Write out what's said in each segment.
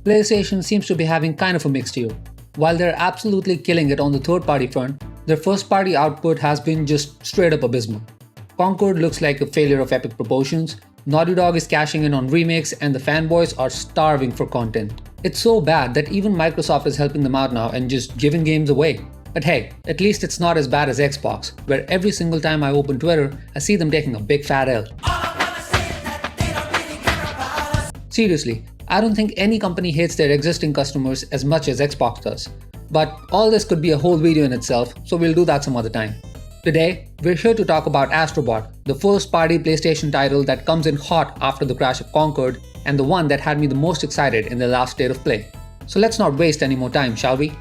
PlayStation seems to be having kind of a mixed year. While they're absolutely killing it on the third-party front, their first-party output has been just straight up abysmal. Concord looks like a failure of epic proportions, Naughty Dog is cashing in on remakes, and the fanboys are starving for content. It's so bad that even Microsoft is helping them out now and just giving games away. But hey, at least it's not as bad as Xbox, where every single time I open Twitter, I see them taking a big fat L. Seriously, I don't think any company hates their existing customers as much as Xbox does. But all this could be a whole video in itself, so we'll do that some other time. Today, we're here to talk about Astro Bot, the first-party PlayStation title that comes in hot after the crash of Concord, and the one that had me the most excited in the last state of play. So let's not waste any more time, shall we?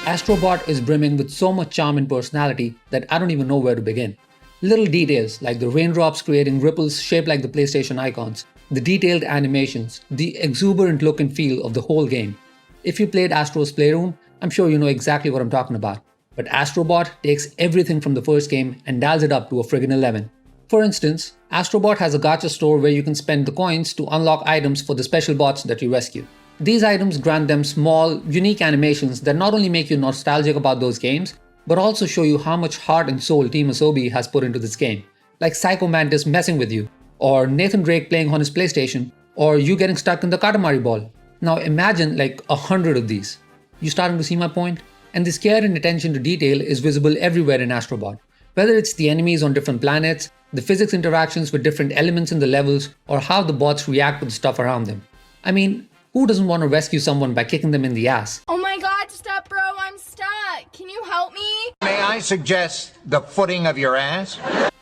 Astro Bot is brimming with so much charm and personality that I don't even know where to begin. Little details like the raindrops creating ripples shaped like the PlayStation icons, the detailed animations, the exuberant look and feel of the whole game. If you played Astro's Playroom, I'm sure you know exactly what I'm talking about. But Astro Bot takes everything from the first game and dials it up to a friggin' 11. For instance, Astro Bot has a gacha store where you can spend the coins to unlock items for the special bots that you rescue. These items grant them small, unique animations that not only make you nostalgic about those games, but also show you how much heart and soul Team Asobi has put into this game. Like Psycho Mantis messing with you, or Nathan Drake playing on his PlayStation, or you getting stuck in the Katamari ball. Now imagine like 100 of these. You starting to see my point? And this care and attention to detail is visible everywhere in Astro Bot. Whether it's the enemies on different planets, the physics interactions with different elements in the levels, or how the bots react to the stuff around them. I mean, who doesn't want to rescue someone by kicking them in the ass? Oh my god, stop bro, I'm stuck. Can you help me? May I suggest the footing of your ass?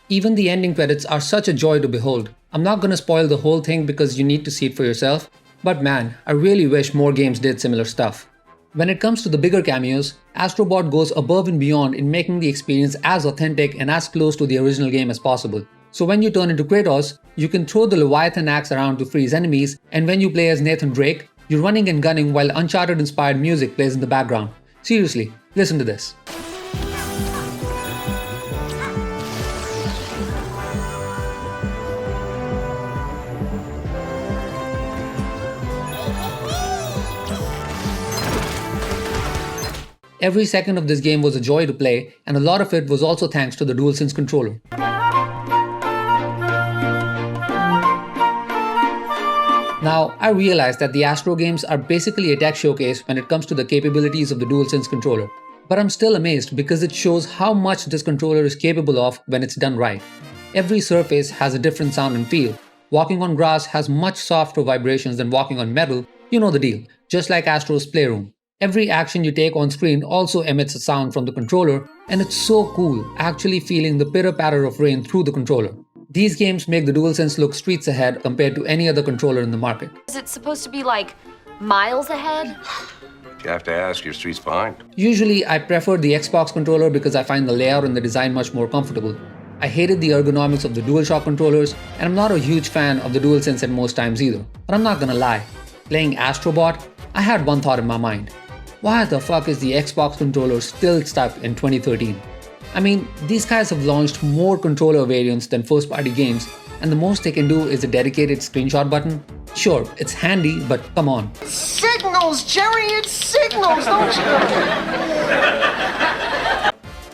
Even the ending credits are such a joy to behold. I'm not gonna spoil the whole thing because you need to see it for yourself, but man, I really wish more games did similar stuff. When it comes to the bigger cameos, Astro Bot goes above and beyond in making the experience as authentic and as close to the original game as possible. So when you turn into Kratos, you can throw the Leviathan axe around to freeze enemies, and when you play as Nathan Drake, you're running and gunning while Uncharted-inspired music plays in the background. Seriously, listen to this. Every second of this game was a joy to play, and a lot of it was also thanks to the DualSense controller. Now, I realize that the Astro games are basically a tech showcase when it comes to the capabilities of the DualSense controller, but I'm still amazed because it shows how much this controller is capable of when it's done right. Every surface has a different sound and feel. Walking on grass has much softer vibrations than walking on metal, you know the deal, just like Astro's Playroom. Every action you take on screen also emits a sound from the controller, and it's so cool actually feeling the pitter-patter of rain through the controller. These games make the DualSense look streets ahead compared to any other controller in the market. Is it supposed to be like miles ahead? You have to ask, your street's behind. Usually, I prefer the Xbox controller because I find the layout and the design much more comfortable. I hated the ergonomics of the DualShock controllers, and I'm not a huge fan of the DualSense at most times either. But I'm not gonna lie, playing Astro Bot, I had one thought in my mind. Why the fuck is the Xbox controller still stuck in 2013? I mean, these guys have launched more controller variants than first-party games, and the most they can do is a dedicated screenshot button. Sure, it's handy, but come on. Signals, Jerry, it's signals, don't you?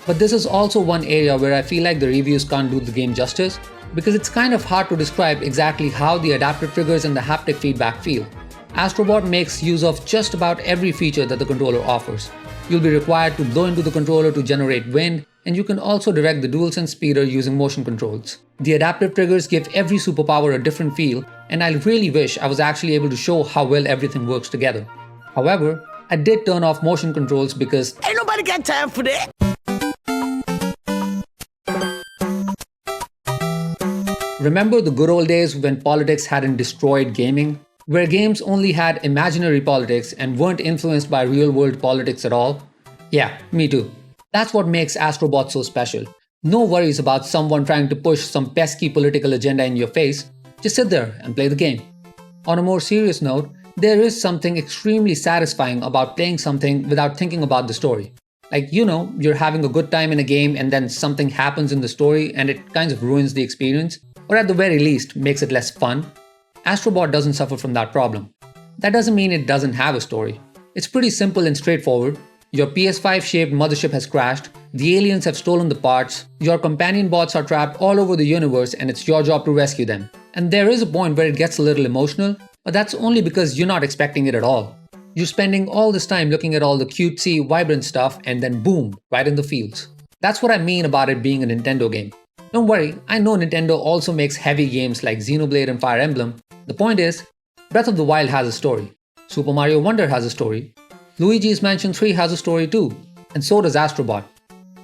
But this is also one area where I feel like the reviews can't do the game justice, because it's kind of hard to describe exactly how the adaptive triggers and the haptic feedback feel. Astro Bot makes use of just about every feature that the controller offers. You'll be required to blow into the controller to generate wind, and you can also direct the DualSense speeder using motion controls. The adaptive triggers give every superpower a different feel, and I really wish I was actually able to show how well everything works together. However, I did turn off motion controls because ain't nobody got time for that. Remember the good old days when politics hadn't destroyed gaming? Where games only had imaginary politics and weren't influenced by real-world politics at all? Yeah, me too. That's what makes Astro Bot so special. No worries about someone trying to push some pesky political agenda in your face. Just sit there and play the game. On a more serious note, there is something extremely satisfying about playing something without thinking about the story. Like, you know, you're having a good time in a game and then something happens in the story and it kind of ruins the experience. or at the very least makes it less fun. Astro Bot doesn't suffer from that problem. That doesn't mean it doesn't have a story. It's pretty simple and straightforward. Your PS5-shaped mothership has crashed, the aliens have stolen the parts, your companion bots are trapped all over the universe and it's your job to rescue them. And there is a point where it gets a little emotional, but that's only because you're not expecting it at all. You're spending all this time looking at all the cutesy, vibrant stuff and then boom, right in the fields. That's what I mean about it being a Nintendo game. Don't worry, I know Nintendo also makes heavy games like Xenoblade and Fire Emblem. The point is, Breath of the Wild has a story. Super Mario Wonder has a story. Luigi's Mansion 3 has a story too, and so does Astro Bot.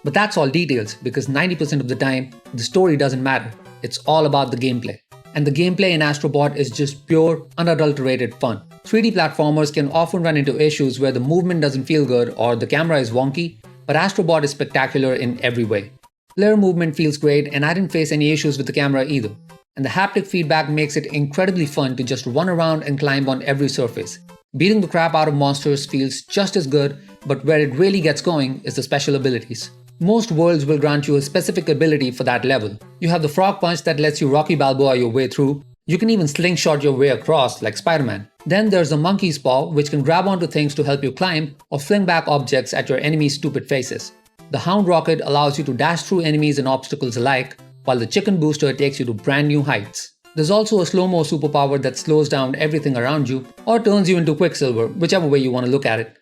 But that's all details because 90% of the time, the story doesn't matter. It's all about the gameplay. And the gameplay in Astro Bot is just pure, unadulterated fun. 3D platformers can often run into issues where the movement doesn't feel good or the camera is wonky, but Astro Bot is spectacular in every way. Player movement feels great and I didn't face any issues with the camera either. And the haptic feedback makes it incredibly fun to just run around and climb on every surface. Beating the crap out of monsters feels just as good, but where it really gets going is the special abilities. Most worlds will grant you a specific ability for that level. You have the frog punch that lets you Rocky Balboa your way through. You can even slingshot your way across like Spider-Man. Then there's the monkey's paw, which can grab onto things to help you climb or fling back objects at your enemies' stupid faces. The hound rocket allows you to dash through enemies and obstacles alike, while the chicken booster takes you to brand new heights. There's also a slow-mo superpower that slows down everything around you or turns you into Quicksilver, whichever way you want to look at it.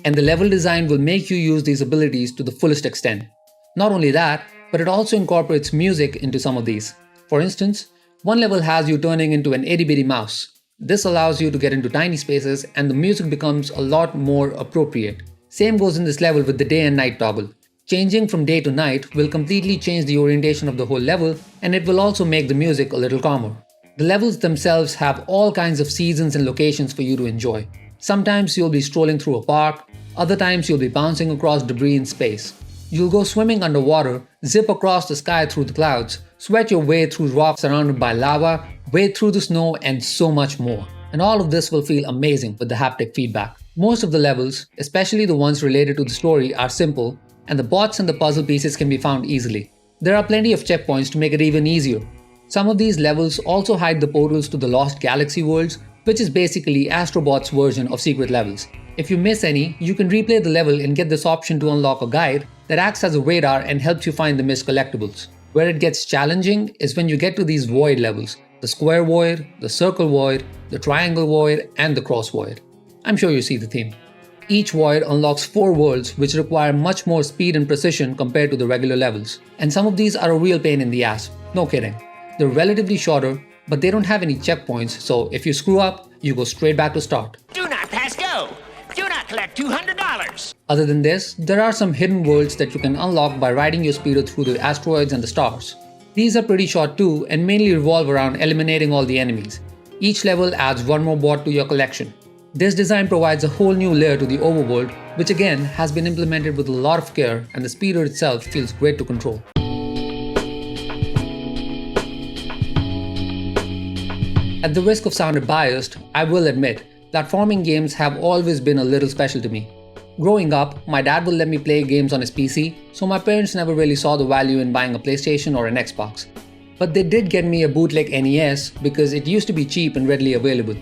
And the level design will make you use these abilities to the fullest extent. Not only that, but it also incorporates music into some of these. For instance, one level has you turning into an itty-bitty mouse. This allows you to get into tiny spaces and the music becomes a lot more appropriate. Same goes in this level with the day and night toggle. Changing from day to night will completely change the orientation of the whole level and it will also make the music a little calmer. The levels themselves have all kinds of seasons and locations for you to enjoy. Sometimes you'll be strolling through a park, other times you'll be bouncing across debris in space. You'll go swimming underwater, zip across the sky through the clouds, sweat your way through rocks surrounded by lava, wade through the snow and so much more. And all of this will feel amazing with the haptic feedback. Most of the levels, especially the ones related to the story, are simple, and the bots and the puzzle pieces can be found easily. There are plenty of checkpoints to make it even easier. Some of these levels also hide the portals to the Lost Galaxy worlds, which is basically Astro Bot's version of secret levels. If you miss any, you can replay the level and get this option to unlock a guide that acts as a radar and helps you find the missed collectibles. Where it gets challenging is when you get to these void levels, the square void, the circle void, the triangle void, and the cross void. I'm sure you see the theme. Each void unlocks 4 worlds which require much more speed and precision compared to the regular levels. And some of these are a real pain in the ass, no kidding. They're relatively shorter, but they don't have any checkpoints, so if you screw up, you go straight back to start. Do not pass go. Do not collect $200. Other than this, there are some hidden worlds that you can unlock by riding your speeder through the asteroids and the stars. These are pretty short too and mainly revolve around eliminating all the enemies. Each level adds one more bot to your collection. This design provides a whole new layer to the overworld, which again has been implemented with a lot of care and the speeder itself feels great to control. At the risk of sounding biased, I will admit, platforming games have always been a little special to me. Growing up, my dad would let me play games on his PC, so my parents never really saw the value in buying a PlayStation or an Xbox. But they did get me a bootleg NES because it used to be cheap and readily available.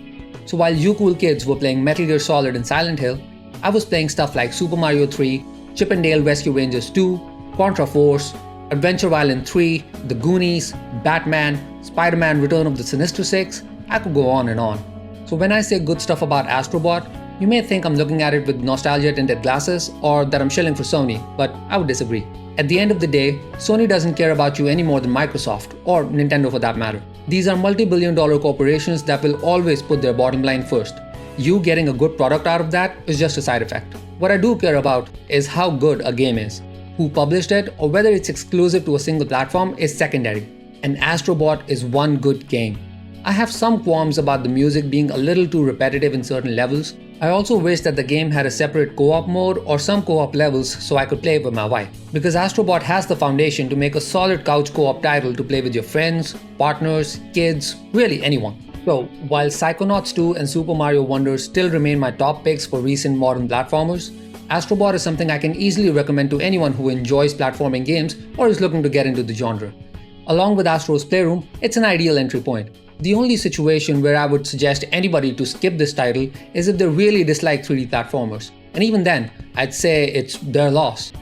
So while you cool kids were playing Metal Gear Solid and Silent Hill, I was playing stuff like Super Mario 3, Chip and Dale Rescue Rangers 2, Contra Force, Adventure Island 3, The Goonies, Batman, Spider-Man Return of the Sinister Six. I could go on and on. So when I say good stuff about Astro Bot, you may think I'm looking at it with nostalgia-tinted glasses or that I'm shilling for Sony, but I would disagree. At the end of the day, Sony doesn't care about you any more than Microsoft, or Nintendo for that matter. These are multi-billion-dollar corporations that will always put their bottom line first. You getting a good product out of that is just a side effect. What I do care about is how good a game is. Who published it or whether it's exclusive to a single platform is secondary. And Astro Bot is one good game. I have some qualms about the music being a little too repetitive in certain levels. I also wish that the game had a separate co-op mode or some co-op levels so I could play with my wife. Because Astro Bot has the foundation to make a solid couch co-op title to play with your friends, partners, kids, really anyone. So, while Psychonauts 2 and Super Mario Wonder still remain my top picks for recent modern platformers, Astro Bot is something I can easily recommend to anyone who enjoys platforming games or is looking to get into the genre. Along with Astro's Playroom, it's an ideal entry point. The only situation where I would suggest anybody to skip this title is if they really dislike 3D platformers. And even then, I'd say it's their loss.